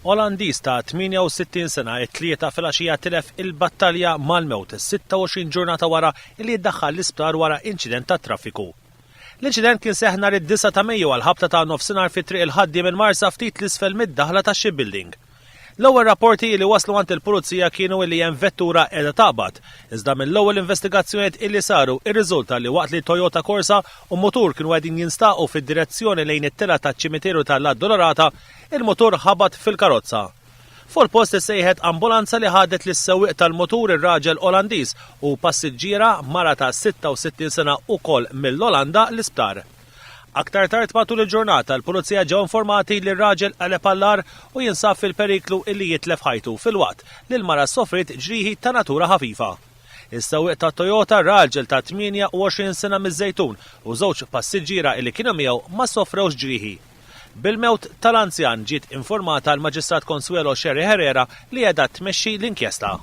Olandiż ta' 68 sena it-tlieta filgħaxija tilef il-battalja mal-mewt 26 ġurnata wara li jiddaħħal l-isptar wara inċident ta' traffiku. L-inċident kien seħħ nhar id-9 ta' Mejju għal ħabta ta' nofsinhar fi triq il-ħaddiem il-Marsa ftit l-isfel mid-daħla ta' shipbuilding. L-ewwel rapporti li waslu għand il-pulizija kienu li hemm vettura qiegħda taqbad, iżda mill-ewwel investigazzjonijiet illi saru irriżulta li waqt li Toyota Corsa u motur kienu qegħdin jinstaqgħu fid-direzzjoni lejn it-tela taċ-ċimiteru tal-Addolorata, il-motur ħabat fil-karozza. Fuq il-post issejħet ambulanza li ħadet lis-sewwieq tal-motur ir-raġel Olandiż u passiġġiera mara ta' 66 sena wkoll mill-Olanda l-isptar. Aktar tard matul il-ġurnata l-pulizija ġew informati li r-raġel qaleb allar u jinsab fil-periklu illi jitlef ħajtu fil-waqt li l-mara sofrit ġrieħi ta' natura ħafifa. Is-sewwieq ta' Toyota raġel ta' 28 sena miż-Żejtun u żewġ passiġġiera illi kienu miegħu ma sofrewx ġrieħi. Bil-mewt tal-anzjan ġiet informata l-Maġistrat Consuelo Sherry Herrera li qiegħda tmexxi l-inkjesta.